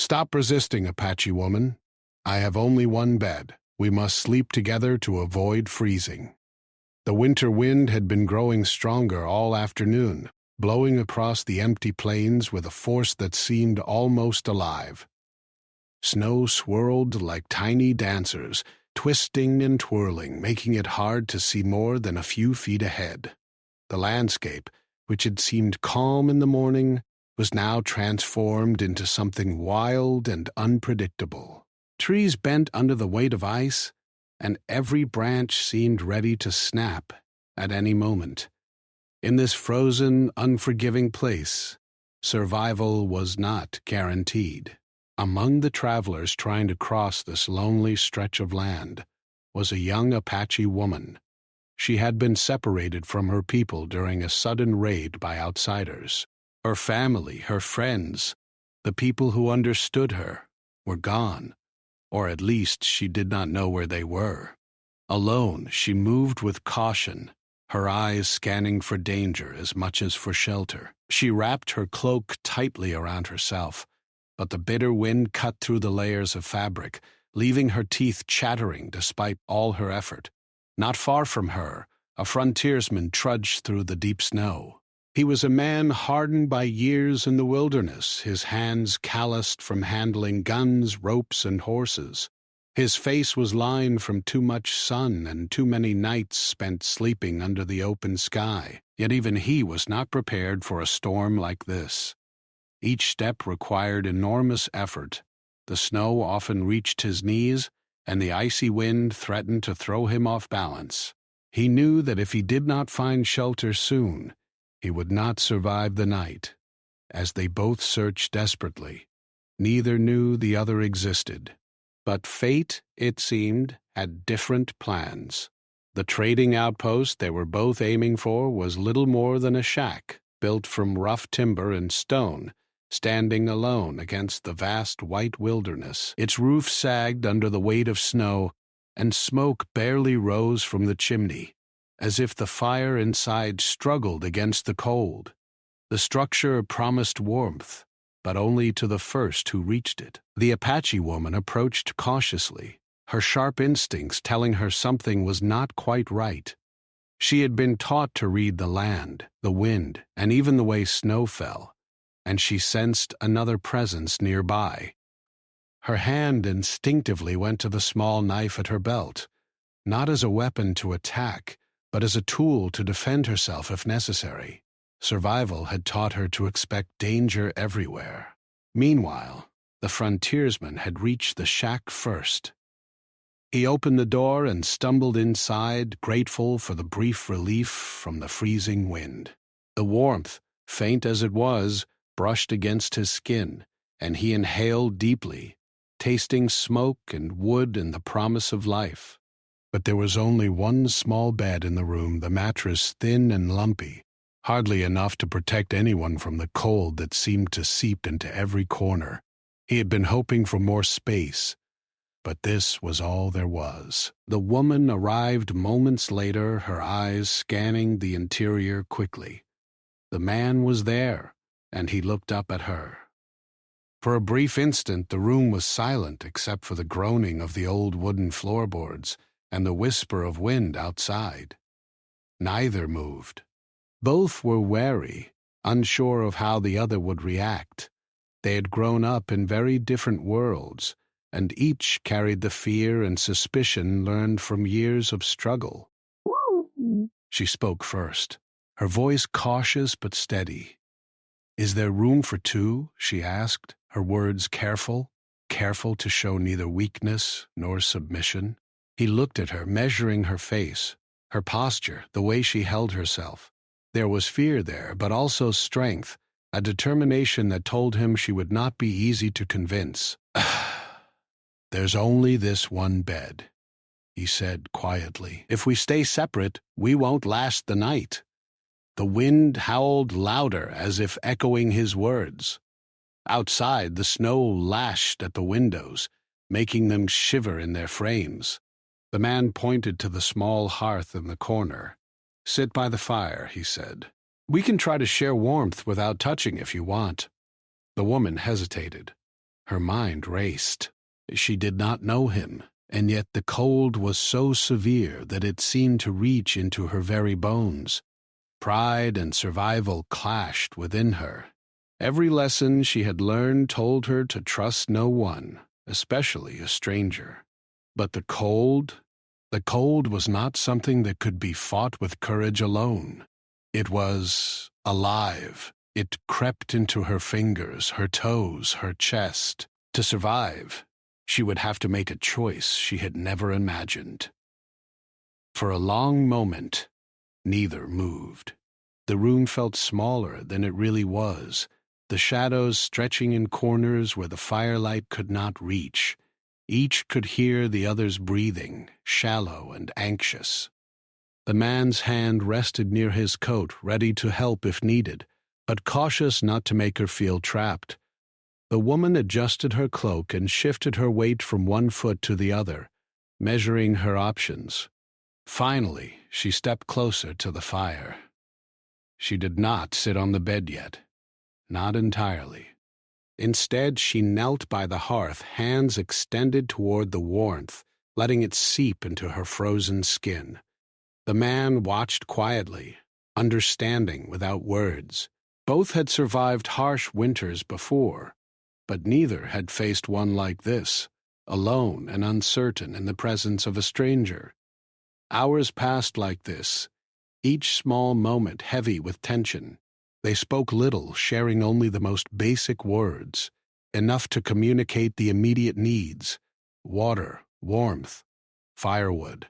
Stop resisting, Apache woman. I have only one bed. We must sleep together to avoid freezing. The winter wind had been growing stronger all afternoon, blowing across the empty plains with a force that seemed almost alive. Snow swirled like tiny dancers, twisting and twirling, making it hard to see more than a few feet ahead. The landscape, which had seemed calm in the morning, was now transformed into something wild and unpredictable. Trees bent under the weight of ice, and every branch seemed ready to snap at any moment. In this frozen, unforgiving place, survival was not guaranteed. Among the travelers trying to cross this lonely stretch of land was a young Apache woman. She had been separated from her people during a sudden raid by outsiders. Her family, her friends, the people who understood her, were gone, or at least she did not know where they were. Alone, she moved with caution, her eyes scanning for danger as much as for shelter. She wrapped her cloak tightly around herself, but the bitter wind cut through the layers of fabric, leaving her teeth chattering despite all her effort. Not far from her, a frontiersman trudged through the deep snow. He was a man hardened by years in the wilderness, his hands calloused from handling guns, ropes, and horses. His face was lined from too much sun and too many nights spent sleeping under the open sky, yet even he was not prepared for a storm like this. Each step required enormous effort. The snow often reached his knees, and the icy wind threatened to throw him off balance. He knew that if he did not find shelter soon, he would not survive the night. As they both searched desperately, neither knew the other existed. But fate, it seemed, had different plans. The trading outpost they were both aiming for was little more than a shack, built from rough timber and stone, standing alone against the vast white wilderness. Its roof sagged under the weight of snow, and smoke barely rose from the chimney, as if the fire inside struggled against the cold. The structure promised warmth, but only to the first who reached it. The Apache woman approached cautiously, her sharp instincts telling her something was not quite right. She had been taught to read the land, the wind, and even the way snow fell, and she sensed another presence nearby. Her hand instinctively went to the small knife at her belt, not as a weapon to attack, but as a tool to defend herself if necessary. Survival had taught her to expect danger everywhere. Meanwhile, the frontiersman had reached the shack first. He opened the door and stumbled inside, grateful for the brief relief from the freezing wind. The warmth, faint as it was, brushed against his skin, and he inhaled deeply, tasting smoke and wood and the promise of life. But there was only one small bed in the room, the mattress thin and lumpy, hardly enough to protect anyone from the cold that seemed to seep into every corner. He had been hoping for more space, but this was all there was. The woman arrived moments later, her eyes scanning the interior quickly. The man was there, and he looked up at her. For a brief instant, the room was silent except for the groaning of the old wooden floorboards and the whisper of wind outside. Neither moved. Both were wary, unsure of how the other would react. They had grown up in very different worlds, and each carried the fear and suspicion learned from years of struggle. She spoke first, her voice cautious but steady. "Is there room for two?" she asked, her words careful to show neither weakness nor submission. He looked at her, measuring her face, her posture, the way she held herself. There was fear there, but also strength, a determination that told him she would not be easy to convince. "There's only this one bed," he said quietly. "If we stay separate, we won't last the night." The wind howled louder as if echoing his words. Outside, the snow lashed at the windows, making them shiver in their frames. The man pointed to the small hearth in the corner. "Sit by the fire," he said. "We can try to share warmth without touching if you want." The woman hesitated. Her mind raced. She did not know him, and yet the cold was so severe that it seemed to reach into her very bones. Pride and survival clashed within her. Every lesson she had learned told her to trust no one, especially a stranger. But the cold was not something that could be fought with courage alone. It was alive. It crept into her fingers, her toes, her chest. To survive, she would have to make a choice she had never imagined. For a long moment, neither moved. The room felt smaller than it really was, the shadows stretching in corners where the firelight could not reach. Each could hear the other's breathing, shallow and anxious. The man's hand rested near his coat, ready to help if needed, but cautious not to make her feel trapped. The woman adjusted her cloak and shifted her weight from one foot to the other, measuring her options. Finally, she stepped closer to the fire. She did not sit on the bed yet. Not entirely. Instead, she knelt by the hearth, hands extended toward the warmth, letting it seep into her frozen skin. The man watched quietly, understanding without words. Both had survived harsh winters before, but neither had faced one like this, alone and uncertain in the presence of a stranger. Hours passed like this, each small moment heavy with tension. They spoke little, sharing only the most basic words, enough to communicate the immediate needs: water, warmth, firewood.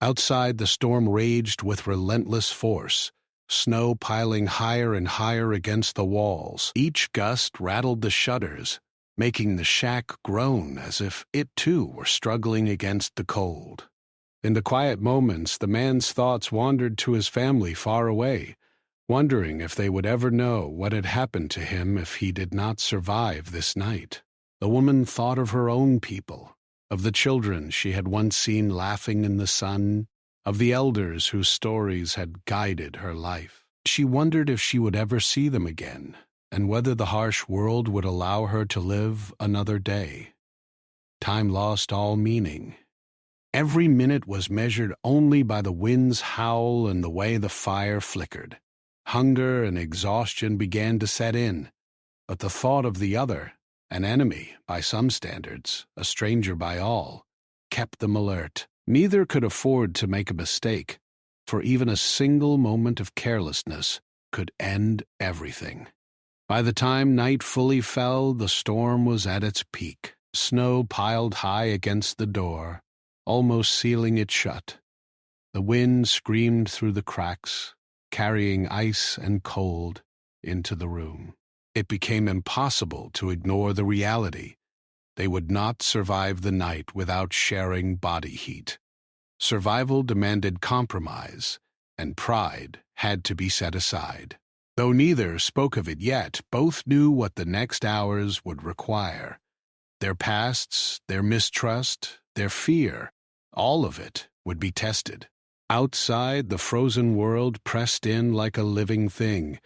Outside, the storm raged with relentless force, snow piling higher and higher against the walls. Each gust rattled the shutters, making the shack groan as if it too were struggling against the cold. In the quiet moments, the man's thoughts wandered to his family far away, wondering if they would ever know what had happened to him if he did not survive this night. The woman thought of her own people, of the children she had once seen laughing in the sun, of the elders whose stories had guided her life. She wondered if she would ever see them again, and whether the harsh world would allow her to live another day. Time lost all meaning. Every minute was measured only by the wind's howl and the way the fire flickered. Hunger and exhaustion began to set in, but the thought of the other, an enemy by some standards, a stranger by all, kept them alert. Neither could afford to make a mistake, for even a single moment of carelessness could end everything. By the time night fully fell, the storm was at its peak. Snow piled high against the door, almost sealing it shut. The wind screamed through the cracks, carrying ice and cold into the room. It became impossible to ignore the reality. They would not survive the night without sharing body heat. Survival demanded compromise, and pride had to be set aside. Though neither spoke of it yet, both knew what the next hours would require. Their pasts, their mistrust, their fear, all of it would be tested. Outside, the frozen world pressed in like a living thing,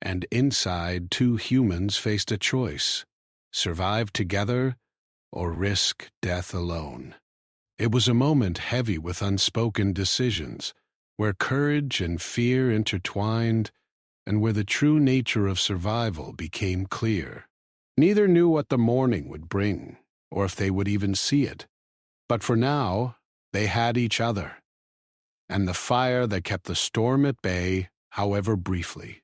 and inside, two humans faced a choice: survive together or risk death alone. It was a moment heavy with unspoken decisions, where courage and fear intertwined, and where the true nature of survival became clear. Neither knew what the morning would bring, or if they would even see it. But for now, they had each other, and the fire that kept the storm at bay, however briefly.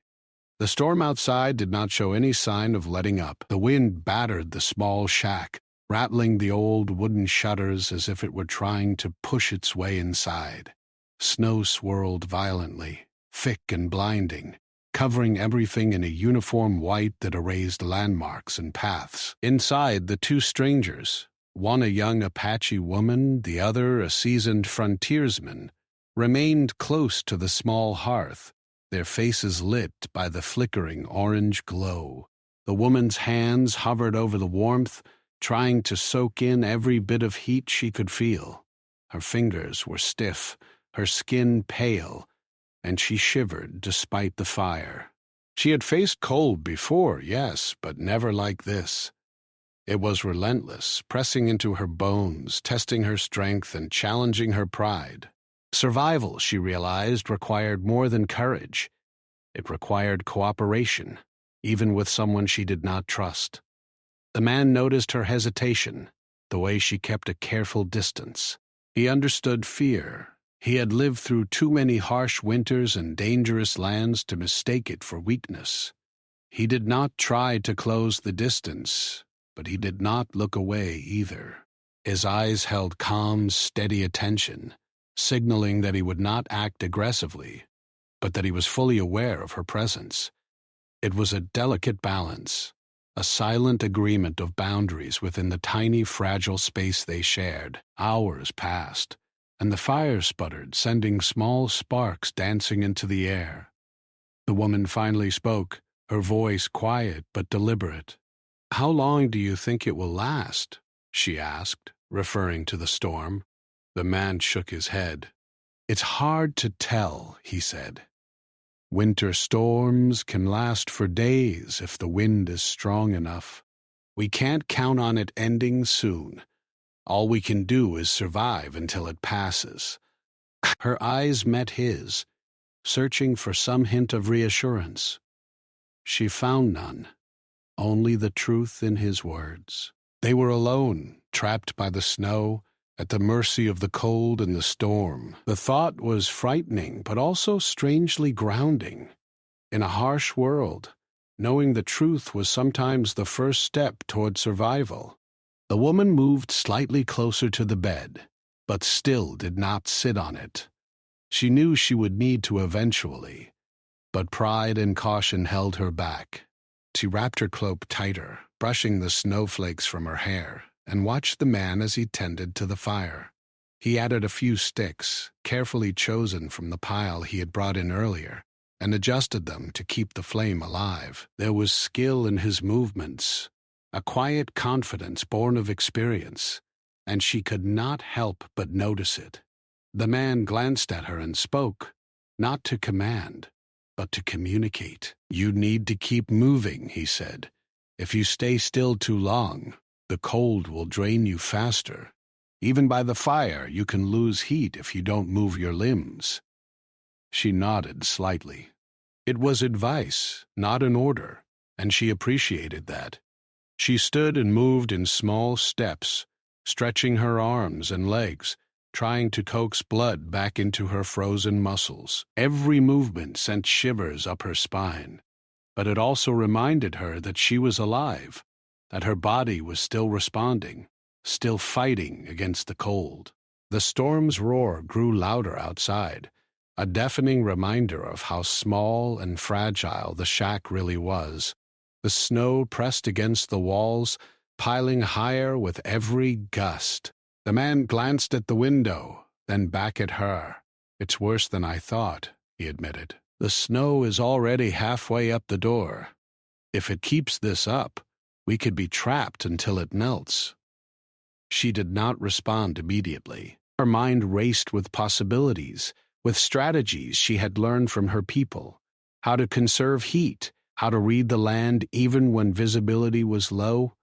The storm outside did not show any sign of letting up. The wind battered the small shack, rattling the old wooden shutters as if it were trying to push its way inside. Snow swirled violently, thick and blinding, covering everything in a uniform white that erased landmarks and paths. Inside, the two strangers, one a young Apache woman, the other a seasoned frontiersman, remained close to the small hearth, their faces lit by the flickering orange glow. The woman's hands hovered over the warmth, trying to soak in every bit of heat she could feel. Her fingers were stiff, her skin pale, and she shivered despite the fire. She had faced cold before, yes, but never like this. It was relentless, pressing into her bones, testing her strength and challenging her pride. Survival, she realized, required more than courage. It required cooperation, even with someone she did not trust. The man noticed her hesitation, the way she kept a careful distance. He understood fear. He had lived through too many harsh winters and dangerous lands to mistake it for weakness. He did not try to close the distance, but he did not look away either. His eyes held calm, steady attention, signaling that he would not act aggressively, but that he was fully aware of her presence. It was a delicate balance, a silent agreement of boundaries within the tiny, fragile space they shared. Hours passed, and the fire sputtered, sending small sparks dancing into the air. The woman finally spoke, her voice quiet but deliberate. "How long do you think it will last?" she asked, referring to the storm. The man shook his head. "It's hard to tell," he said. "Winter storms can last for days if the wind is strong enough. We can't count on it ending soon. All we can do is survive until it passes." Her eyes met his, searching for some hint of reassurance. She found none, only the truth in his words. They were alone, trapped by the snow, at the mercy of the cold and the storm. The thought was frightening, but also strangely grounding. In a harsh world, knowing the truth was sometimes the first step toward survival. The woman moved slightly closer to the bed, but still did not sit on it. She knew she would need to eventually, but pride and caution held her back. She wrapped her cloak tighter, brushing the snowflakes from her hair, and watched the man as he tended to the fire. He added a few sticks, carefully chosen from the pile he had brought in earlier, and adjusted them to keep the flame alive. There was skill in his movements, a quiet confidence born of experience, and she could not help but notice it. The man glanced at her and spoke, not to command, but to communicate. "You need to keep moving," he said. "If you stay still too long, the cold will drain you faster. Even by the fire, you can lose heat if you don't move your limbs." She nodded slightly. It was advice, not an order, and she appreciated that. She stood and moved in small steps, stretching her arms and legs, trying to coax blood back into her frozen muscles. Every movement sent shivers up her spine, but it also reminded her that she was alive, that her body was still responding, still fighting against the cold. The storm's roar grew louder outside, a deafening reminder of how small and fragile the shack really was. The snow pressed against the walls, piling higher with every gust. The man glanced at the window, then back at her. "It's worse than I thought," he admitted. "The snow is already halfway up the door. If it keeps this up, we could be trapped until it melts." She did not respond immediately. Her mind raced with possibilities, with strategies she had learned from her people. How to conserve heat, how to read the land even when visibility was low,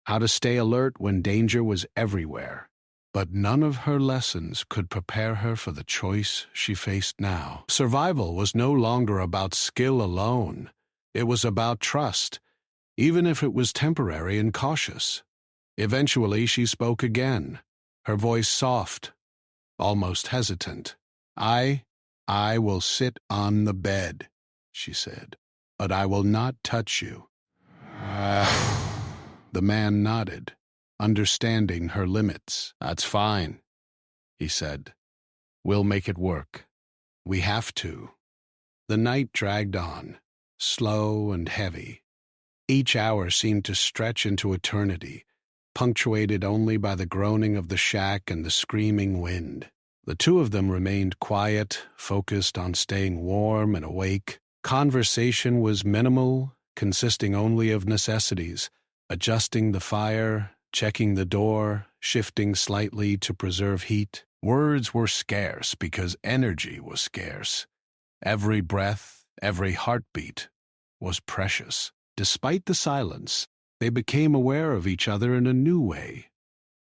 how to stay alert when danger was everywhere. But none of her lessons could prepare her for the choice she faced now. Survival was no longer about skill alone. It was about trust, even if it was temporary and cautious. Eventually she spoke again, her voice soft, almost hesitant. I will sit on the bed," she said, "but I will not touch you." The man nodded, understanding her limits. "That's fine," he said. "We'll make it work. We have to." The night dragged on, slow and heavy. Each hour seemed to stretch into eternity, punctuated only by the groaning of the shack and the screaming wind. The two of them remained quiet, focused on staying warm and awake. Conversation was minimal, consisting only of necessities, adjusting the fire, checking the door, shifting slightly to preserve heat. Words were scarce because energy was scarce. Every breath, every heartbeat was precious. Despite the silence, They became aware of each other in a new way.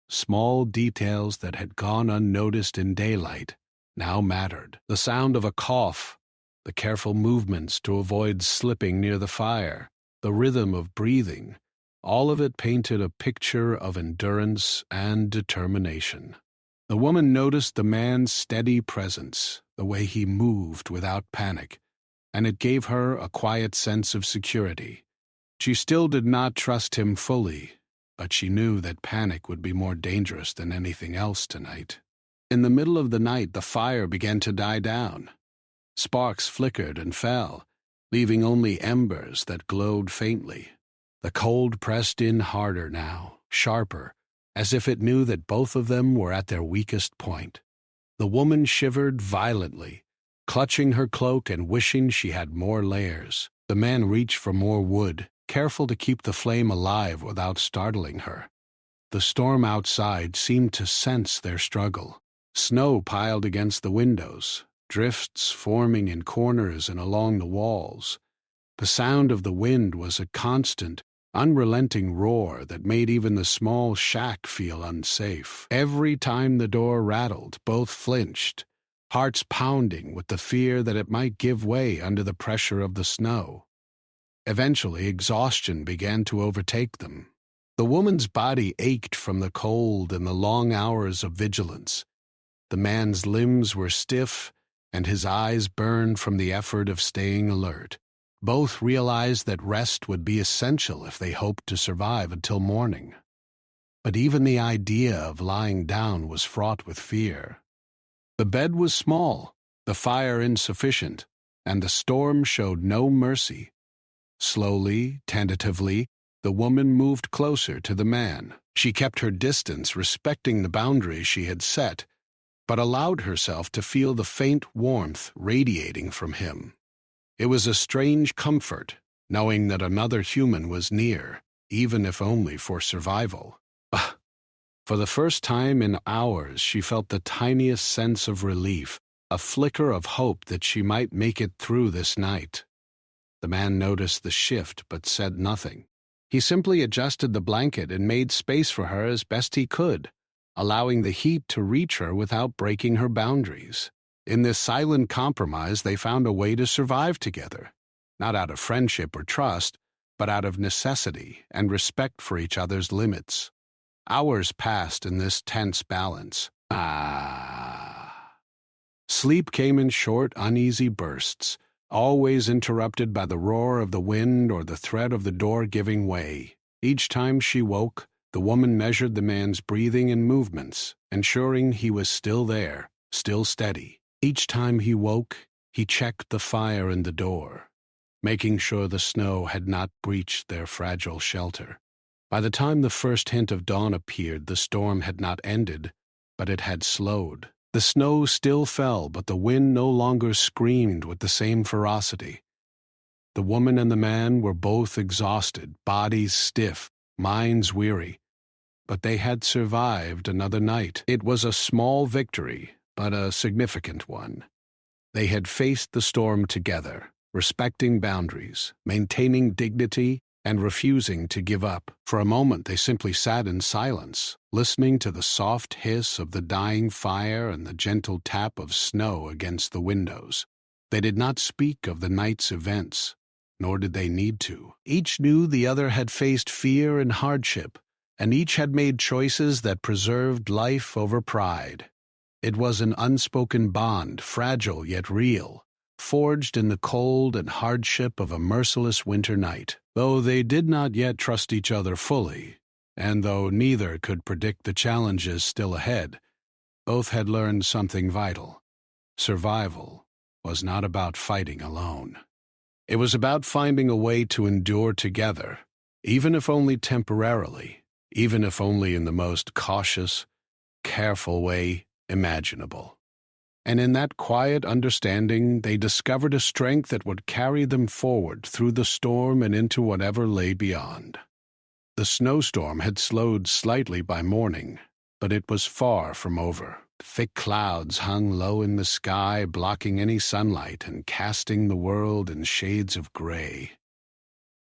Small details that had gone unnoticed in daylight now mattered. The sound of a cough, the careful movements to avoid slipping near the fire, the rhythm of breathing, all of it painted a picture of endurance and determination. The woman noticed the man's steady presence, the way he moved without panic, and it gave her a quiet sense of security. She still did not trust him fully, but she knew that panic would be more dangerous than anything else tonight. In the middle of the night, the fire began to die down. Sparks flickered and fell, leaving only embers that glowed faintly. The cold pressed in harder now, sharper, as if it knew that both of them were at their weakest point. The woman shivered violently, clutching her cloak and wishing she had more layers. The man reached for more wood, careful to keep the flame alive without startling her. The storm outside seemed to sense their struggle. Snow piled against the windows, drifts forming in corners and along the walls. The sound of the wind was a constant, unrelenting roar that made even the small shack feel unsafe. Every time the door rattled, both flinched, hearts pounding with the fear that it might give way under the pressure of the snow. Eventually, exhaustion began to overtake them. The woman's body ached from the cold and the long hours of vigilance. The man's limbs were stiff, and his eyes burned from the effort of staying alert. Both realized that rest would be essential if they hoped to survive until morning. But even the idea of lying down was fraught with fear. The bed was small, the fire insufficient, and the storm showed no mercy. Slowly, tentatively, the woman moved closer to the man. She kept her distance, respecting the boundaries she had set, but allowed herself to feel the faint warmth radiating from him. It was a strange comfort, knowing that another human was near, even if only for survival. For the first time in hours, she felt the tiniest sense of relief, a flicker of hope that she might make it through this night. The man noticed the shift but said nothing. He simply adjusted the blanket and made space for her as best he could, allowing the heat to reach her without breaking her boundaries. In this silent compromise, they found a way to survive together, not out of friendship or trust, but out of necessity and respect for each other's limits. Hours passed in this tense balance. Sleep came in short, uneasy bursts, always interrupted by the roar of the wind or the threat of the door giving way. Each time she woke, the woman measured the man's breathing and movements, ensuring he was still there, still steady. Each time he woke, he checked the fire in the door, making sure the snow had not breached their fragile shelter. By the time the first hint of dawn appeared, the storm had not ended, but it had slowed. The snow still fell, but the wind no longer screamed with the same ferocity. The woman and the man were both exhausted, bodies stiff, minds weary, but they had survived another night. It was a small victory, but a significant one. They had faced the storm together, respecting boundaries, maintaining dignity, and refusing to give up. For a moment they simply sat in silence, listening to the soft hiss of the dying fire and the gentle tap of snow against the windows. They did not speak of the night's events, nor did they need to. Each knew the other had faced fear and hardship, and each had made choices that preserved life over pride. It was an unspoken bond, fragile yet real, forged in the cold and hardship of a merciless winter night. Though they did not yet trust each other fully, and though neither could predict the challenges still ahead, both had learned something vital. Survival was not about fighting alone. It was about finding a way to endure together, even if only temporarily, even if only in the most cautious, careful way imaginable. And in that quiet understanding, they discovered a strength that would carry them forward through the storm and into whatever lay beyond. The snowstorm had slowed slightly by morning, but it was far from over. Thick clouds hung low in the sky, blocking any sunlight and casting the world in shades of gray.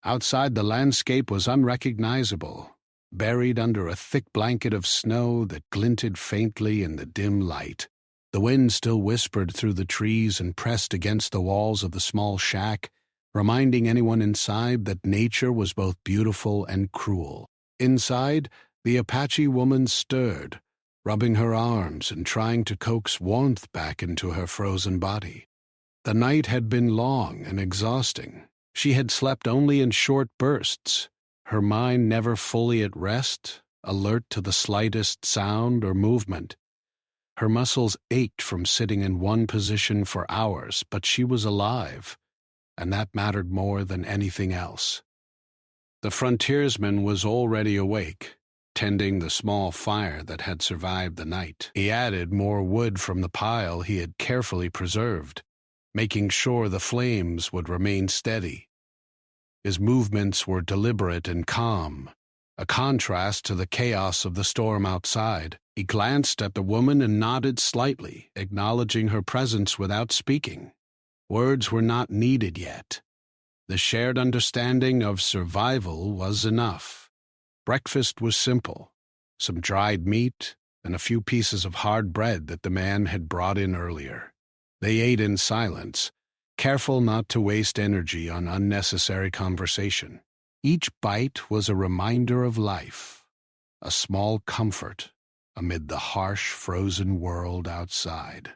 Outside, the landscape was unrecognizable, buried under a thick blanket of snow that glinted faintly in the dim light. The wind still whispered through the trees and pressed against the walls of the small shack, reminding anyone inside that nature was both beautiful and cruel. Inside, the Apache woman stirred, rubbing her arms and trying to coax warmth back into her frozen body. The night had been long and exhausting. She had slept only in short bursts, her mind never fully at rest, alert to the slightest sound or movement. Her muscles ached from sitting in one position for hours, but she was alive, and that mattered more than anything else. The frontiersman was already awake, tending the small fire that had survived the night. He added more wood from the pile he had carefully preserved, making sure the flames would remain steady. His movements were deliberate and calm, a contrast to the chaos of the storm outside. He glanced at the woman and nodded slightly, acknowledging her presence without speaking. Words were not needed yet. The shared understanding of survival was enough. Breakfast was simple: some dried meat and a few pieces of hard bread that the man had brought in earlier. They ate in silence, careful not to waste energy on unnecessary conversation. Each bite was a reminder of life, a small comfort amid the harsh, frozen world outside.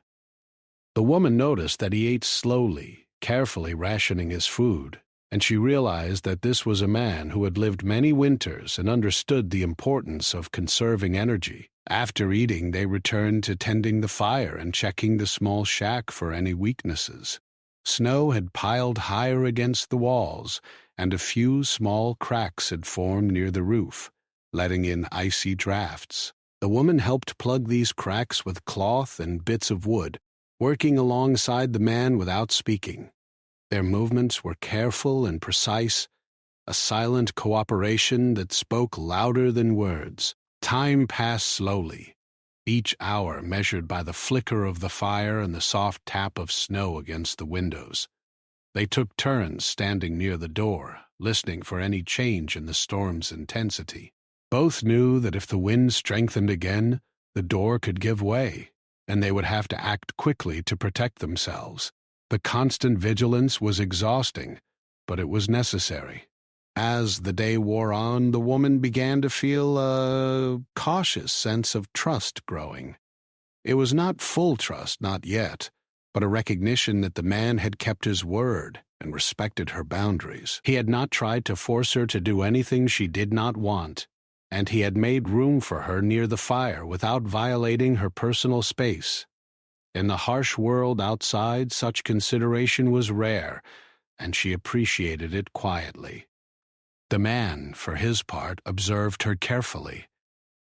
The woman noticed that he ate slowly, carefully rationing his food, and she realized that this was a man who had lived many winters and understood the importance of conserving energy. After eating, they returned to tending the fire and checking the small shack for any weaknesses. Snow had piled higher against the walls, and a few small cracks had formed near the roof, letting in icy drafts. The woman helped plug these cracks with cloth and bits of wood, working alongside the man without speaking. Their movements were careful and precise, a silent cooperation that spoke louder than words. Time passed slowly, each hour measured by the flicker of the fire and the soft tap of snow against the windows. They took turns standing near the door, listening for any change in the storm's intensity. Both knew that if the wind strengthened again, the door could give way, and they would have to act quickly to protect themselves. The constant vigilance was exhausting, but it was necessary. As the day wore on, the woman began to feel a cautious sense of trust growing. It was not full trust, not yet, but a recognition that the man had kept his word and respected her boundaries. He had not tried to force her to do anything she did not want, and he had made room for her near the fire without violating her personal space. In the harsh world outside, such consideration was rare, and she appreciated it quietly. The man, for his part, observed her carefully.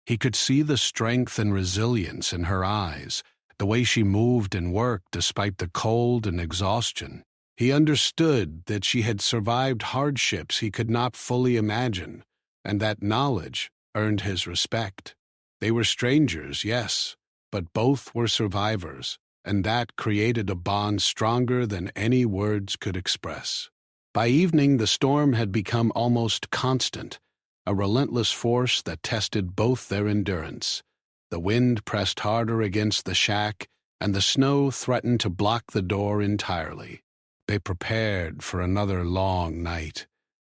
He could see the strength and resilience in her eyes, the way she moved and worked despite the cold and exhaustion. He understood that she had survived hardships he could not fully imagine, and that knowledge earned his respect. They were strangers, yes, but both were survivors, and that created a bond stronger than any words could express. By evening, the storm had become almost constant, a relentless force that tested both their endurance. The wind pressed harder against the shack, and the snow threatened to block the door entirely. They prepared for another long night,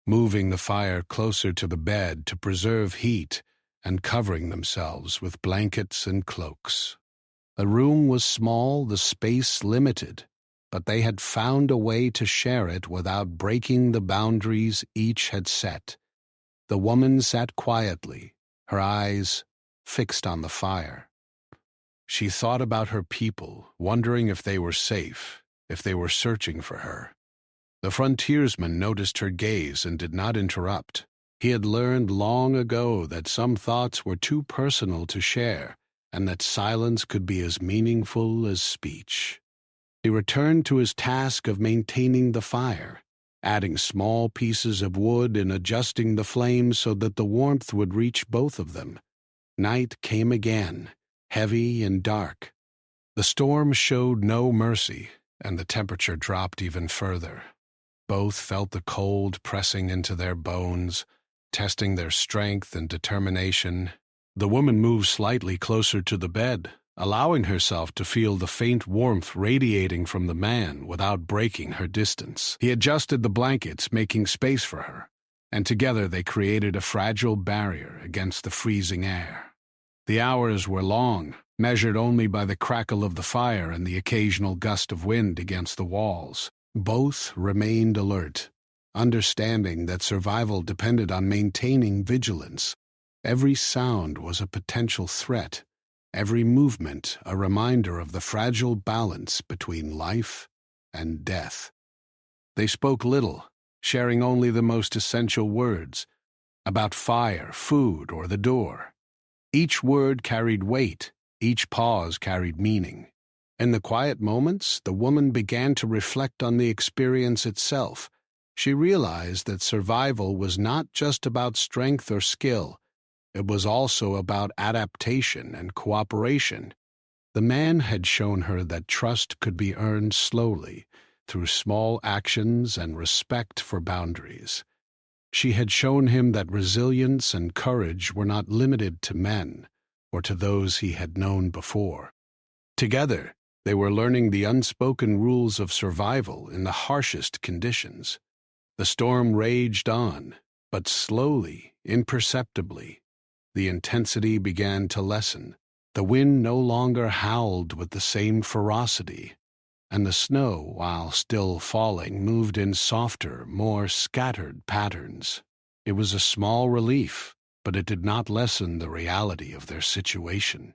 moving the fire closer to the bed to preserve heat and covering themselves with blankets and cloaks. The room was small, the space limited, but they had found a way to share it without breaking the boundaries each had set. The woman sat quietly, her eyes fixed on the fire. She thought about her people, wondering if they were safe, if they were searching for her. The frontiersman noticed her gaze and did not interrupt. He had learned long ago that some thoughts were too personal to share, and that silence could be as meaningful as speech. He returned to his task of maintaining the fire, adding small pieces of wood and adjusting the flames so that the warmth would reach both of them. Night came again, heavy and dark. The storm showed no mercy, and the temperature dropped even further. Both felt the cold pressing into their bones, testing their strength and determination. The woman moved slightly closer to the bed, allowing herself to feel the faint warmth radiating from the man without breaking her distance. He adjusted the blankets, making space for her, and together they created a fragile barrier against the freezing air. The hours were long, measured only by the crackle of the fire and the occasional gust of wind against the walls. Both remained alert, understanding that survival depended on maintaining vigilance. Every sound was a potential threat, every movement a reminder of the fragile balance between life and death. They spoke little, sharing only the most essential words, about fire, food, or the door. Each word carried weight, each pause carried meaning. In the quiet moments, the woman began to reflect on the experience itself. She realized that survival was not just about strength or skill. It was also about adaptation and cooperation. The man had shown her that trust could be earned slowly, through small actions and respect for boundaries. She had shown him that resilience and courage were not limited to men or to those he had known before. Together, they were learning the unspoken rules of survival in the harshest conditions. The storm raged on, but slowly, imperceptibly. The intensity began to lessen. The wind no longer howled with the same ferocity, and the snow, while still falling, moved in softer, more scattered patterns. It was a small relief, but it did not lessen the reality of their situation.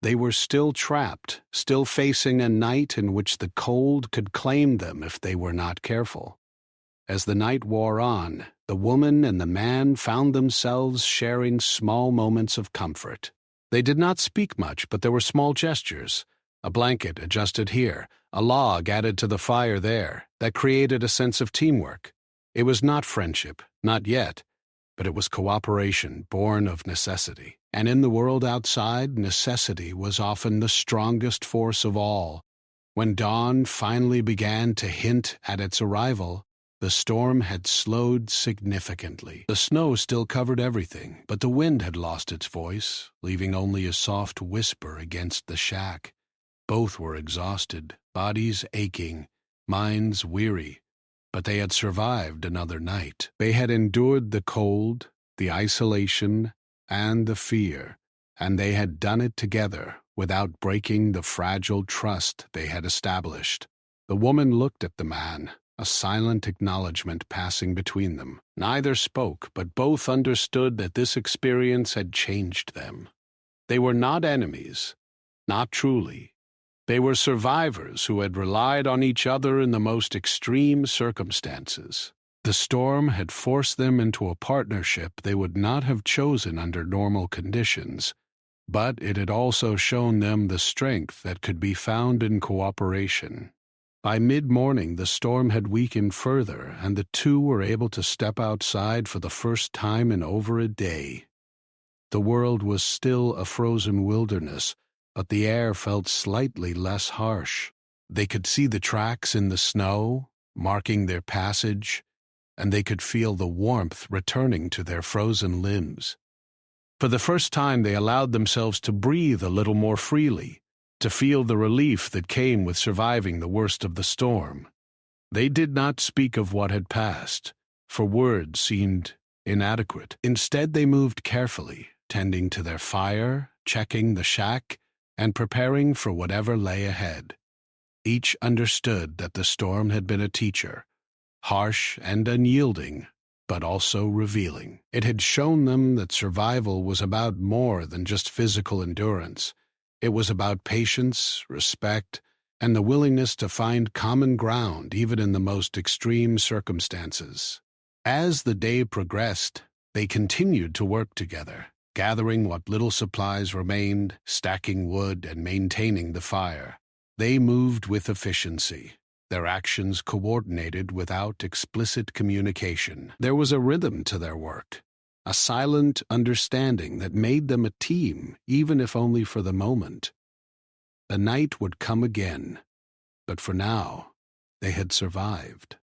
They were still trapped, still facing a night in which the cold could claim them if they were not careful. As the night wore on, the woman and the man found themselves sharing small moments of comfort. They did not speak much, but there were small gestures. A blanket adjusted here, a log added to the fire there, that created a sense of teamwork. It was not friendship, not yet, but it was cooperation born of necessity. And in the world outside, necessity was often the strongest force of all. When dawn finally began to hint at its arrival, the storm had slowed significantly. The snow still covered everything, but the wind had lost its voice, leaving only a soft whisper against the shack. Both were exhausted, bodies aching, minds weary, but they had survived another night. They had endured the cold, the isolation, and the fear, and they had done it together without breaking the fragile trust they had established. The woman looked at the man, a silent acknowledgement passing between them. Neither spoke, but both understood that this experience had changed them. They were not enemies, not truly. They were survivors who had relied on each other in the most extreme circumstances. The storm had forced them into a partnership they would not have chosen under normal conditions, but it had also shown them the strength that could be found in cooperation. By mid-morning, the storm had weakened further, and the two were able to step outside for the first time in over a day. The world was still a frozen wilderness, but the air felt slightly less harsh. They could see the tracks in the snow, marking their passage, and they could feel the warmth returning to their frozen limbs. For the first time, they allowed themselves to breathe a little more freely, to feel the relief that came with surviving the worst of the storm. They did not speak of what had passed, for words seemed inadequate. Instead, they moved carefully, tending to their fire, checking the shack, and preparing for whatever lay ahead. Each understood that the storm had been a teacher, harsh and unyielding, but also revealing. It had shown them that survival was about more than just physical endurance. It was about patience, respect, and the willingness to find common ground even in the most extreme circumstances. As the day progressed, they continued to work together, gathering what little supplies remained, stacking wood, and maintaining the fire. They moved with efficiency, their actions coordinated without explicit communication. There was a rhythm to their work, a silent understanding that made them a team, even if only for the moment. The night would come again, but for now, they had survived.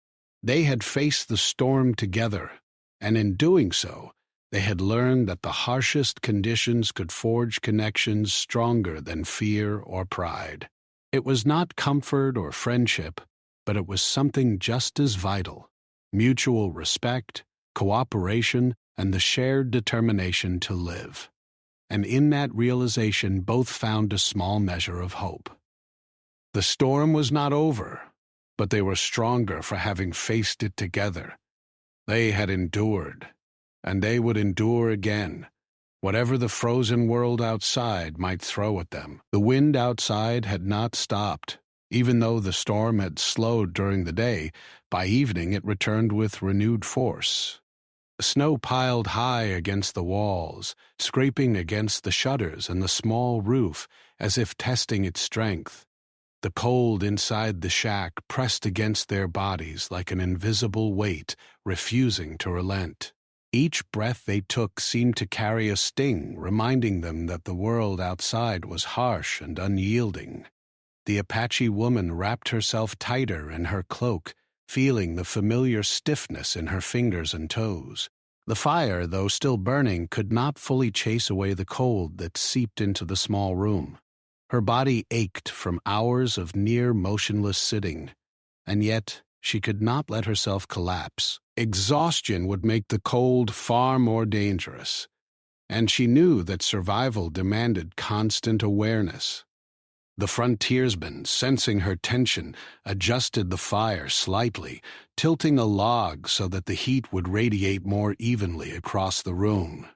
They had faced the storm together, and in doing so, they had learned that the harshest conditions could forge connections stronger than fear or pride. It was not comfort or friendship, but it was something just as vital: mutual respect, cooperation, and the shared determination to live. And in that realization, both found a small measure of hope. The storm was not over, but they were stronger for having faced it together. They had endured, and they would endure again, whatever the frozen world outside might throw at them. The wind outside had not stopped. Even though the storm had slowed during the day, by evening it returned with renewed force. The snow piled high against the walls, scraping against the shutters and the small roof as if testing its strength. The cold inside the shack pressed against their bodies like an invisible weight, refusing to relent. Each breath they took seemed to carry a sting, reminding them that the world outside was harsh and unyielding. The Apache woman wrapped herself tighter in her cloak, feeling the familiar stiffness in her fingers and toes. The fire, though still burning, could not fully chase away the cold that seeped into the small room. Her body ached from hours of near motionless sitting, and yet she could not let herself collapse. Exhaustion would make the cold far more dangerous, and she knew that survival demanded constant awareness. The frontiersman, sensing her tension, adjusted the fire slightly, tilting a log so that the heat would radiate more evenly across the room.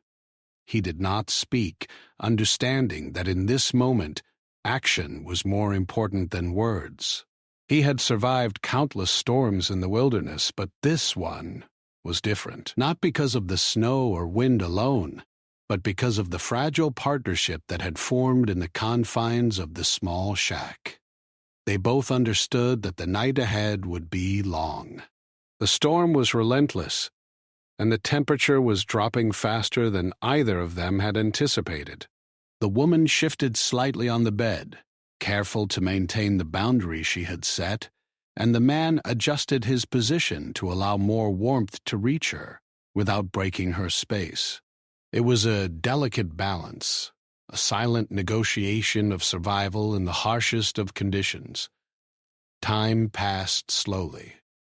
He did not speak, understanding that in this moment, action was more important than words. He had survived countless storms in the wilderness, but this one was different, not because of the snow or wind alone, but because of the fragile partnership that had formed in the confines of the small shack. They both understood that the night ahead would be long. The storm was relentless, and the temperature was dropping faster than either of them had anticipated. The woman shifted slightly on the bed, careful to maintain the boundary she had set, and the man adjusted his position to allow more warmth to reach her without breaking her space. It was a delicate balance, a silent negotiation of survival in the harshest of conditions. Time passed slowly.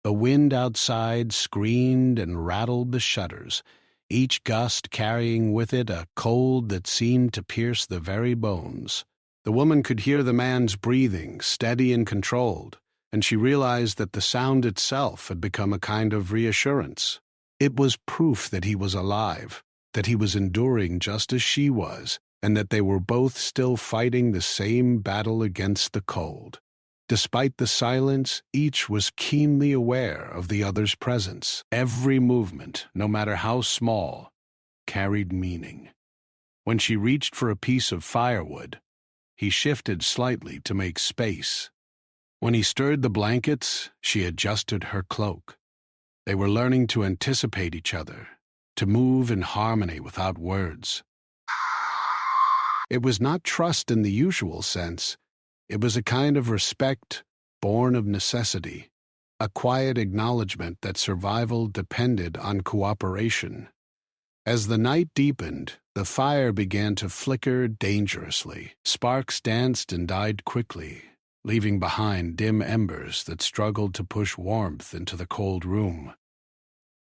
The wind outside screamed and rattled the shutters, each gust carrying with it a cold that seemed to pierce the very bones. The woman could hear the man's breathing, steady and controlled, and she realized that the sound itself had become a kind of reassurance. It was proof that he was alive, that he was enduring just as she was, and that they were both still fighting the same battle against the cold. Despite the silence, each was keenly aware of the other's presence. Every movement, no matter how small, carried meaning. When she reached for a piece of firewood, he shifted slightly to make space. When he stirred the blankets, she adjusted her cloak. They were learning to anticipate each other, to move in harmony without words. It was not trust in the usual sense. It was a kind of respect born of necessity, a quiet acknowledgement that survival depended on cooperation. As the night deepened, the fire began to flicker dangerously. Sparks danced and died quickly, leaving behind dim embers that struggled to push warmth into the cold room.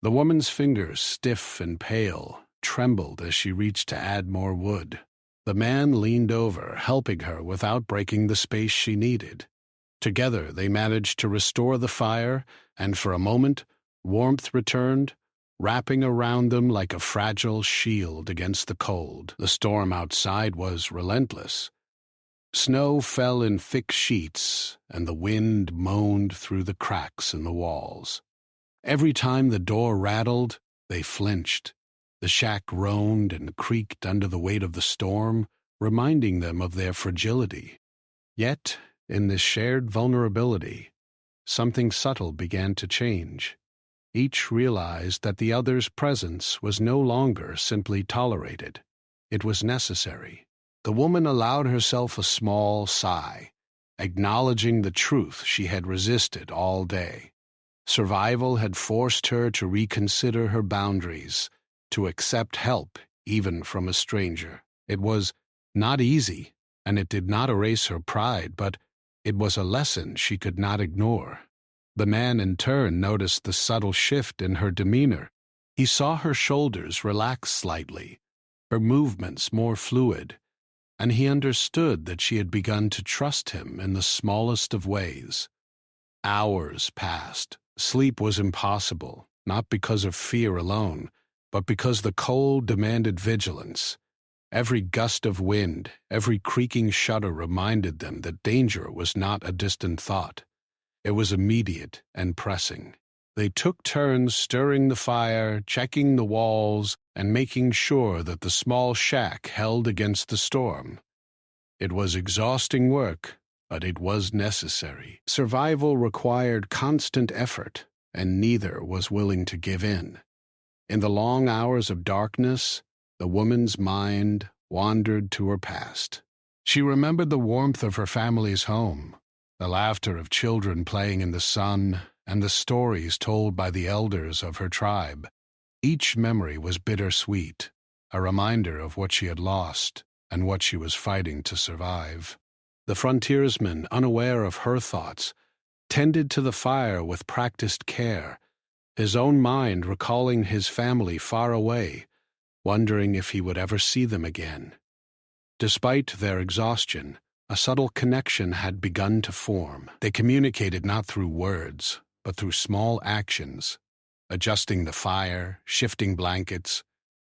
The woman's fingers, stiff and pale, trembled as she reached to add more wood. The man leaned over, helping her without breaking the space she needed. Together they managed to restore the fire, and for a moment, warmth returned, wrapping around them like a fragile shield against the cold. The storm outside was relentless. Snow fell in thick sheets, and the wind moaned through the cracks in the walls. Every time the door rattled, they flinched. The shack groaned and creaked under the weight of the storm, reminding them of their fragility. Yet, in this shared vulnerability, something subtle began to change. Each realized that the other's presence was no longer simply tolerated. It was necessary. The woman allowed herself a small sigh, acknowledging the truth she had resisted all day. Survival had forced her to reconsider her boundaries, to accept help, even from a stranger. It was not easy, and it did not erase her pride, but it was a lesson she could not ignore. The man in turn noticed the subtle shift in her demeanor. He saw her shoulders relax slightly, her movements more fluid, and he understood that she had begun to trust him in the smallest of ways. Hours passed. Sleep was impossible, not because of fear alone, but because the cold demanded vigilance. Every gust of wind, every creaking shutter reminded them that danger was not a distant thought. It was immediate and pressing. They took turns stirring the fire, checking the walls, and making sure that the small shack held against the storm. It was exhausting work, but it was necessary. Survival required constant effort, and neither was willing to give in. In the long hours of darkness, the woman's mind wandered to her past. She remembered the warmth of her family's home, the laughter of children playing in the sun, and the stories told by the elders of her tribe. Each memory was bittersweet, a reminder of what she had lost and what she was fighting to survive. The frontiersman, unaware of her thoughts, tended to the fire with practiced care, his own mind recalling his family far away, wondering if he would ever see them again. Despite their exhaustion, a subtle connection had begun to form. They communicated not through words, but through small actions, adjusting the fire, shifting blankets,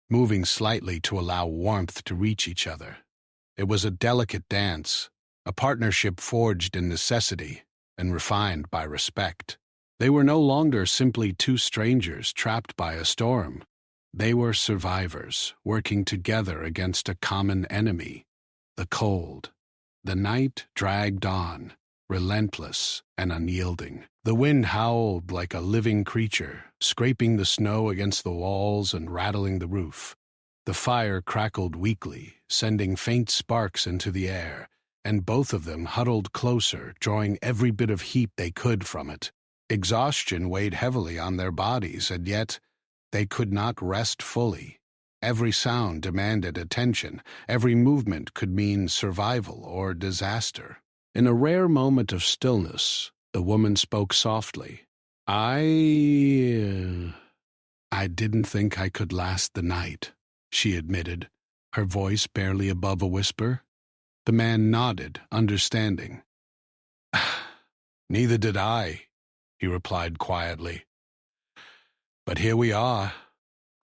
moving slightly to allow warmth to reach each other. It was a delicate dance, a partnership forged in necessity and refined by respect. They were no longer simply two strangers trapped by a storm. They were survivors, working together against a common enemy, the cold. The night dragged on, relentless and unyielding. The wind howled like a living creature, scraping the snow against the walls and rattling the roof. The fire crackled weakly, sending faint sparks into the air, and both of them huddled closer, drawing every bit of heat they could from it. Exhaustion weighed heavily on their bodies, and yet they could not rest fully. Every sound demanded attention. Every movement could mean survival or disaster. In a rare moment of stillness, the woman spoke softly. I didn't think I could last the night, she admitted, her voice barely above a whisper. The man nodded, understanding. Neither did I, he replied quietly. But here we are.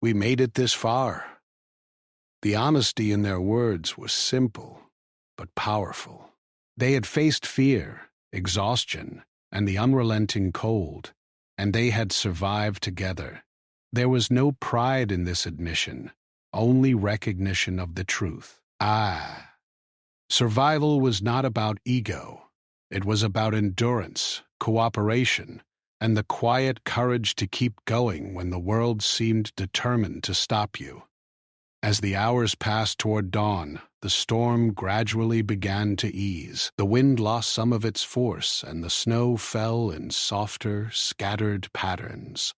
We made it this far. The honesty in their words was simple, but powerful. They had faced fear, exhaustion, and the unrelenting cold, and they had survived together. There was no pride in this admission, only recognition of the truth. Survival was not about ego. It was about endurance, cooperation, and the quiet courage to keep going when the world seemed determined to stop you. As the hours passed toward dawn, the storm gradually began to ease. The wind lost some of its force, and the snow fell in softer, scattered patterns.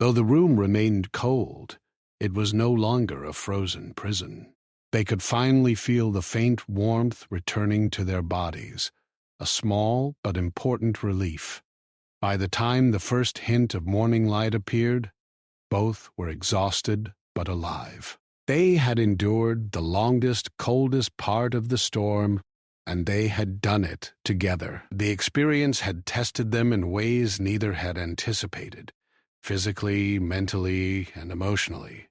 Though the room remained cold, it was no longer a frozen prison. They could finally feel the faint warmth returning to their bodies, a small but important relief. By the time the first hint of morning light appeared, both were exhausted but alive. They had endured the longest, coldest part of the storm, and they had done it together. The experience had tested them in ways neither had anticipated, physically, mentally, and emotionally.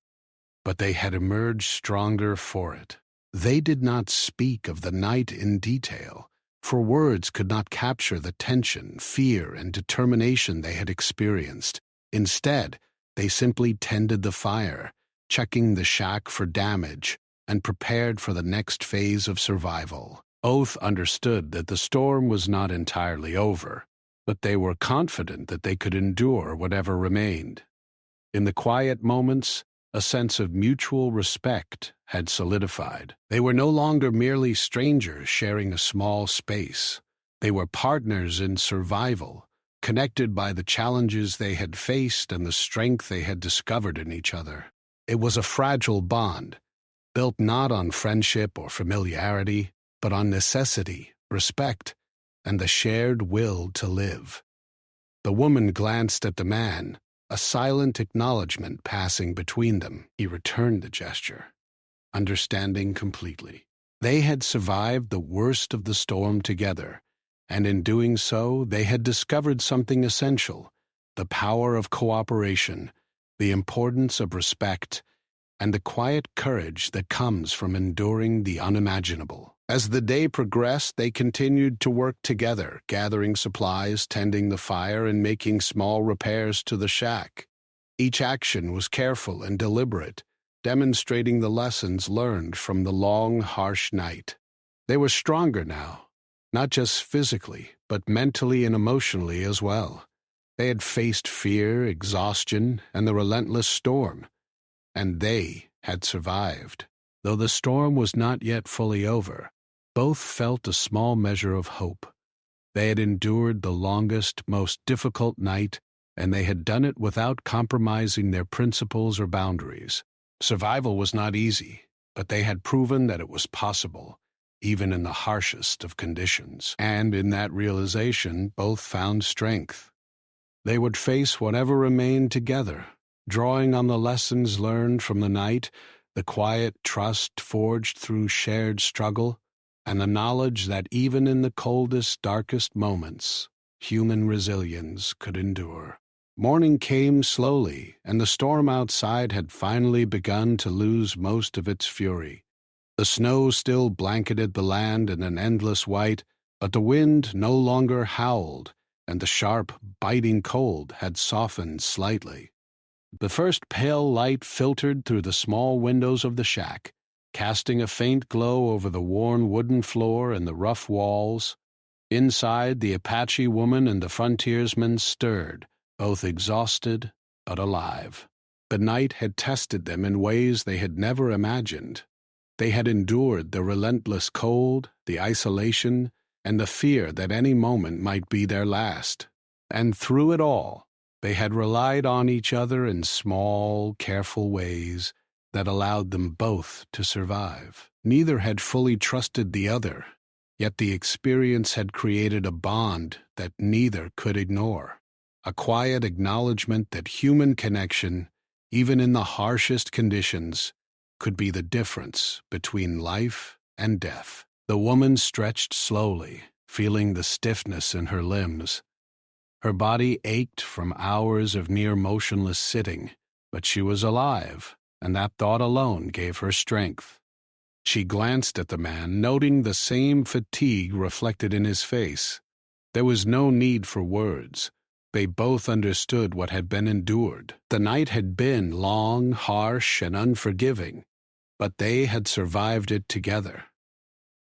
But they had emerged stronger for it. They did not speak of the night in detail, for words could not capture the tension, fear, and determination they had experienced. Instead, they simply tended the fire, checking the shack for damage, and prepared for the next phase of survival. Both understood that the storm was not entirely over, but they were confident that they could endure whatever remained. In the quiet moments, a sense of mutual respect had solidified. They were no longer merely strangers sharing a small space. They were partners in survival, connected by the challenges they had faced and the strength they had discovered in each other. It was a fragile bond, built not on friendship or familiarity, but on necessity, respect, and the shared will to live. The woman glanced at the man, a silent acknowledgement passing between them. He returned the gesture, understanding completely. They had survived the worst of the storm together, and in doing so, they had discovered something essential: the power of cooperation, the importance of respect, and the quiet courage that comes from enduring the unimaginable. As the day progressed, they continued to work together, gathering supplies, tending the fire, and making small repairs to the shack. Each action was careful and deliberate, demonstrating the lessons learned from the long, harsh night. They were stronger now, not just physically, but mentally and emotionally as well. They had faced fear, exhaustion, and the relentless storm, and they had survived. Though the storm was not yet fully over, both felt a small measure of hope. They had endured the longest, most difficult night, and they had done it without compromising their principles or boundaries. Survival was not easy, but they had proven that it was possible, even in the harshest of conditions. And in that realization, both found strength. They would face whatever remained together, drawing on the lessons learned from the night, the quiet trust forged through shared struggle, and the knowledge that even in the coldest, darkest moments, human resilience could endure. Morning came slowly, and the storm outside had finally begun to lose most of its fury. The snow still blanketed the land in an endless white, but the wind no longer howled, and the sharp, biting cold had softened slightly. The first pale light filtered through the small windows of the shack, casting a faint glow over the worn wooden floor and the rough walls. Inside, the Apache woman and the frontiersman stirred, both exhausted but alive. The night had tested them in ways they had never imagined. They had endured the relentless cold, the isolation, and the fear that any moment might be their last. And through it all, they had relied on each other in small, careful ways that allowed them both to survive. Neither had fully trusted the other, yet the experience had created a bond that neither could ignore. A quiet acknowledgement that human connection, even in the harshest conditions, could be the difference between life and death. The woman stretched slowly, feeling the stiffness in her limbs. Her body ached from hours of near motionless sitting, but she was alive, and that thought alone gave her strength. She glanced at the man, noting the same fatigue reflected in his face. There was no need for words. They both understood what had been endured. The night had been long, harsh, and unforgiving, but they had survived it together.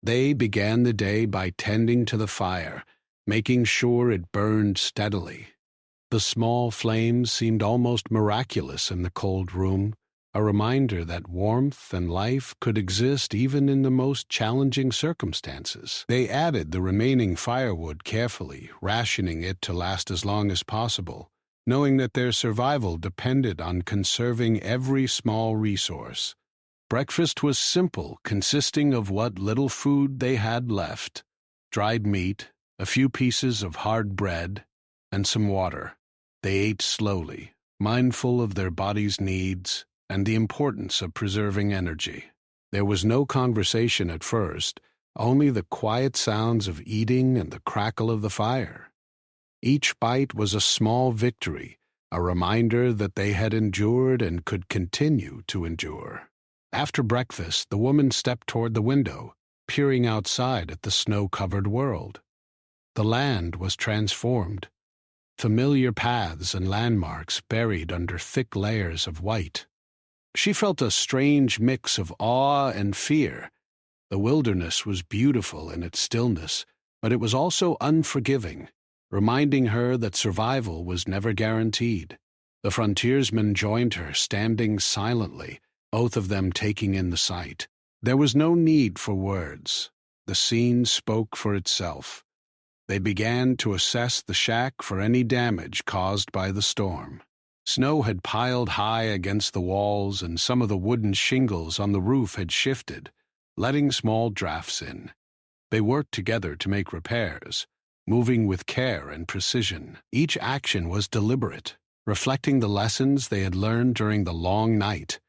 They began the day by tending to the fire, making sure it burned steadily. The small flames seemed almost miraculous in the cold room, a reminder that warmth and life could exist even in the most challenging circumstances. They added the remaining firewood carefully, rationing it to last as long as possible, knowing that their survival depended on conserving every small resource. Breakfast was simple, consisting of what little food they had left: dried meat, a few pieces of hard bread, and some water. They ate slowly, mindful of their body's needs and the importance of preserving energy. There was no conversation at first, only the quiet sounds of eating and the crackle of the fire. Each bite was a small victory, a reminder that they had endured and could continue to endure. After breakfast, the woman stepped toward the window, peering outside at the snow-covered world. The land was transformed. Familiar paths and landmarks buried under thick layers of white. She felt a strange mix of awe and fear. The wilderness was beautiful in its stillness, but it was also unforgiving, reminding her that survival was never guaranteed. The frontiersman joined her, standing silently, both of them taking in the sight. There was no need for words. The scene spoke for itself. They began to assess the shack for any damage caused by the storm. Snow had piled high against the walls, and some of the wooden shingles on the roof had shifted, letting small drafts in. They worked together to make repairs, moving with care and precision. Each action was deliberate, reflecting the lessons they had learned during the long night: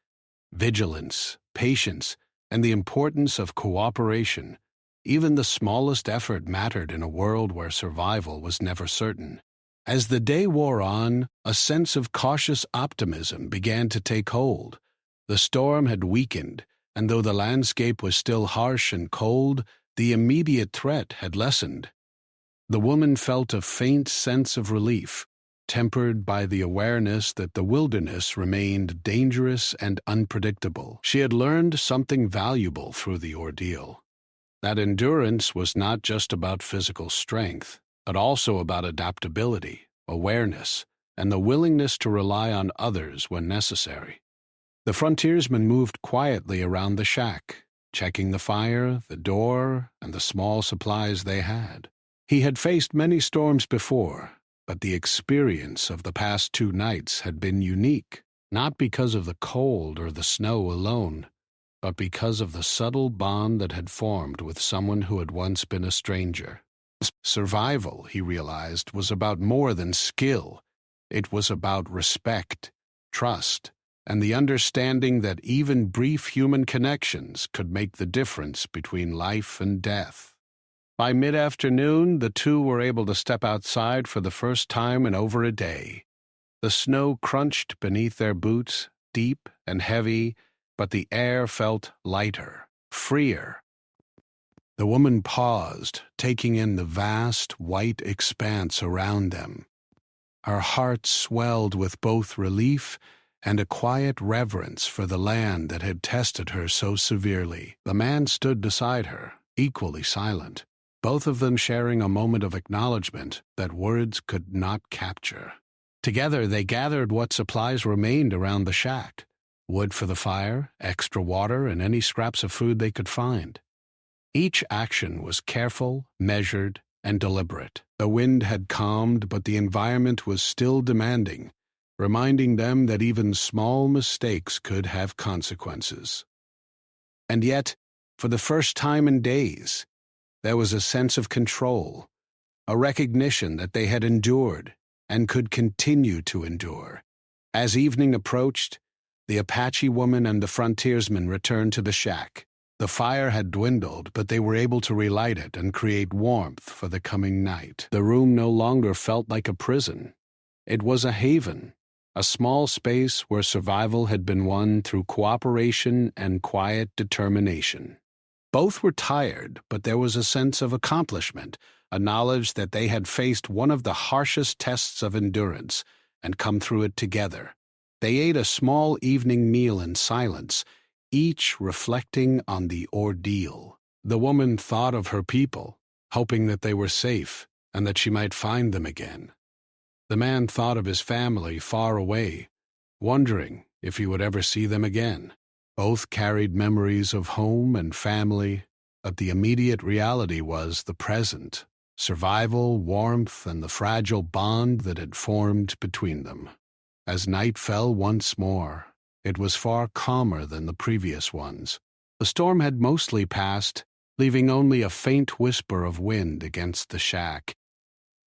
vigilance, patience, and the importance of cooperation. Even the smallest effort mattered in a world where survival was never certain. As the day wore on, a sense of cautious optimism began to take hold. The storm had weakened, and though the landscape was still harsh and cold, the immediate threat had lessened. The woman felt a faint sense of relief, tempered by the awareness that the wilderness remained dangerous and unpredictable. She had learned something valuable through the ordeal. That endurance was not just about physical strength, but also about adaptability, awareness, and the willingness to rely on others when necessary. The frontiersman moved quietly around the shack, checking the fire, the door, and the small supplies they had. He had faced many storms before, but the experience of the past 2 nights had been unique, not because of the cold or the snow alone, but because of the subtle bond that had formed with someone who had once been a stranger. Survival, he realized, was about more than skill. It was about respect, trust, and the understanding that even brief human connections could make the difference between life and death. By mid-afternoon, the two were able to step outside for the first time in over a day. The snow crunched beneath their boots, deep and heavy, but the air felt lighter, freer. The woman paused, taking in the vast, white expanse around them. Her heart swelled with both relief and a quiet reverence for the land that had tested her so severely. The man stood beside her, equally silent, both of them sharing a moment of acknowledgement that words could not capture. Together they gathered what supplies remained around the shack: wood for the fire, extra water, and any scraps of food they could find. Each action was careful, measured, and deliberate. The wind had calmed, but the environment was still demanding, reminding them that even small mistakes could have consequences. And yet, for the first time in days, there was a sense of control, a recognition that they had endured and could continue to endure. As evening approached, the Apache woman and the frontiersman returned to the shack. The fire had dwindled, but they were able to relight it and create warmth for the coming night. The room no longer felt like a prison. It was a haven, a small space where survival had been won through cooperation and quiet determination. Both were tired, but there was a sense of accomplishment, a knowledge that they had faced one of the harshest tests of endurance and come through it together. They ate a small evening meal in silence, each reflecting on the ordeal. The woman thought of her people, hoping that they were safe and that she might find them again. The man thought of his family far away, wondering if he would ever see them again. Both carried memories of home and family, but the immediate reality was the present: survival, warmth, and the fragile bond that had formed between them. As night fell once more, it was far calmer than the previous ones. The storm had mostly passed, leaving only a faint whisper of wind against the shack.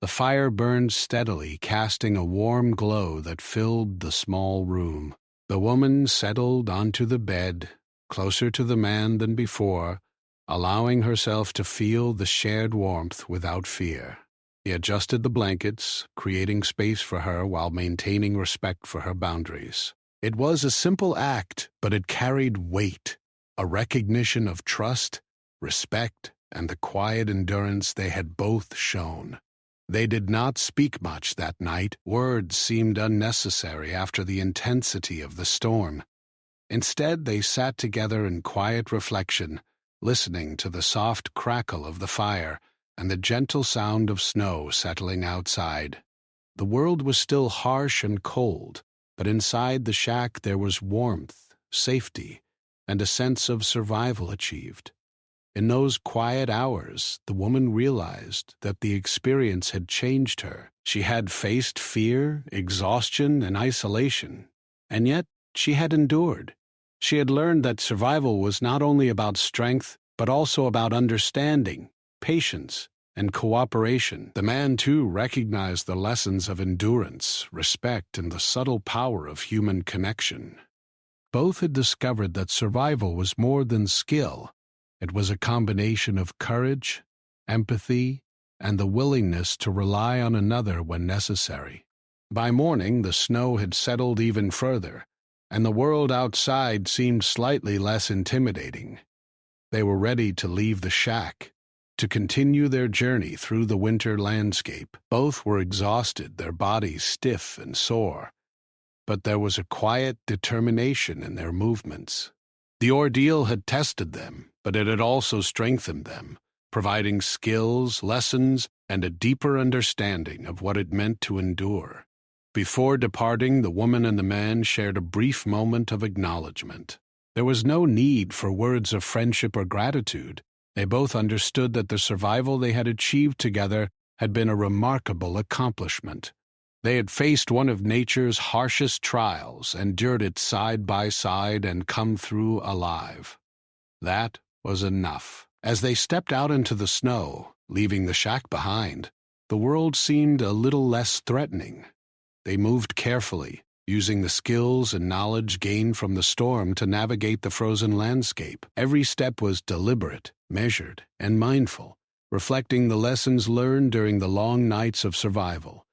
The fire burned steadily, casting a warm glow that filled the small room. The woman settled onto the bed, closer to the man than before, allowing herself to feel the shared warmth without fear. He adjusted the blankets, creating space for her while maintaining respect for her boundaries. It was a simple act, but it carried weight, a recognition of trust, respect, and the quiet endurance they had both shown. They did not speak much that night. Words seemed unnecessary after the intensity of the storm. Instead, they sat together in quiet reflection, listening to the soft crackle of the fire and the gentle sound of snow settling outside. The world was still harsh and cold, but inside the shack there was warmth, safety, and a sense of survival achieved. In those quiet hours, the woman realized that the experience had changed her. She had faced fear, exhaustion, and isolation, and yet she had endured. She had learned that survival was not only about strength, but also about understanding, patience, and cooperation. The man, too, recognized the lessons of endurance, respect, and the subtle power of human connection. Both had discovered that survival was more than skill. It was a combination of courage, empathy, and the willingness to rely on another when necessary. By morning, the snow had settled even further, and the world outside seemed slightly less intimidating. They were ready to leave the shack, to continue their journey through the winter landscape. Both were exhausted, their bodies stiff and sore, but there was a quiet determination in their movements. The ordeal had tested them, but it had also strengthened them, providing skills, lessons, and a deeper understanding of what it meant to endure. Before departing, the woman and the man shared a brief moment of acknowledgement. There was no need for words of friendship or gratitude. They both understood that the survival they had achieved together had been a remarkable accomplishment. They had faced one of nature's harshest trials, endured it side by side, and come through alive. That was enough. As they stepped out into the snow, leaving the shack behind, the world seemed a little less threatening. They moved carefully, using the skills and knowledge gained from the storm to navigate the frozen landscape. Every step was deliberate, measured, and mindful, reflecting the lessons learned during the long nights of survival.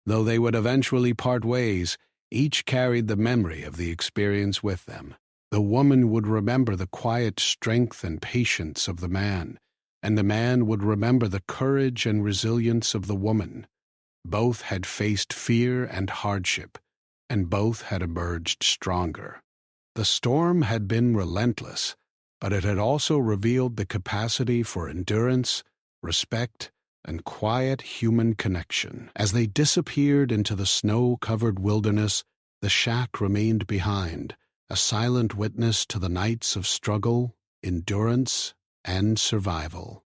Though they would eventually part ways, each carried the memory of the experience with them. The woman would remember the quiet strength and patience of the man, and the man would remember the courage and resilience of the woman. Both had faced fear and hardship, and both had emerged stronger. The storm had been relentless, but it had also revealed the capacity for endurance, respect, and quiet human connection. As they disappeared into the snow-covered wilderness, the shack remained behind, a silent witness to the nights of struggle, endurance, and survival.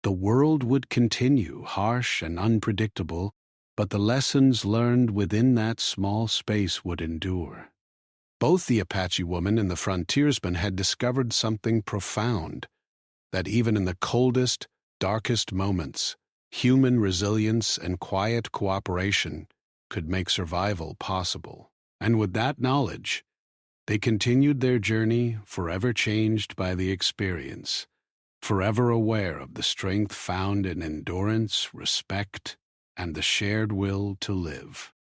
The world would continue, harsh and unpredictable, but the lessons learned within that small space would endure. Both the Apache woman and the frontiersman had discovered something profound, that even in the coldest, darkest moments, human resilience and quiet cooperation could make survival possible. And with that knowledge, they continued their journey, forever changed by the experience, forever aware of the strength found in endurance, respect, and the shared will to live.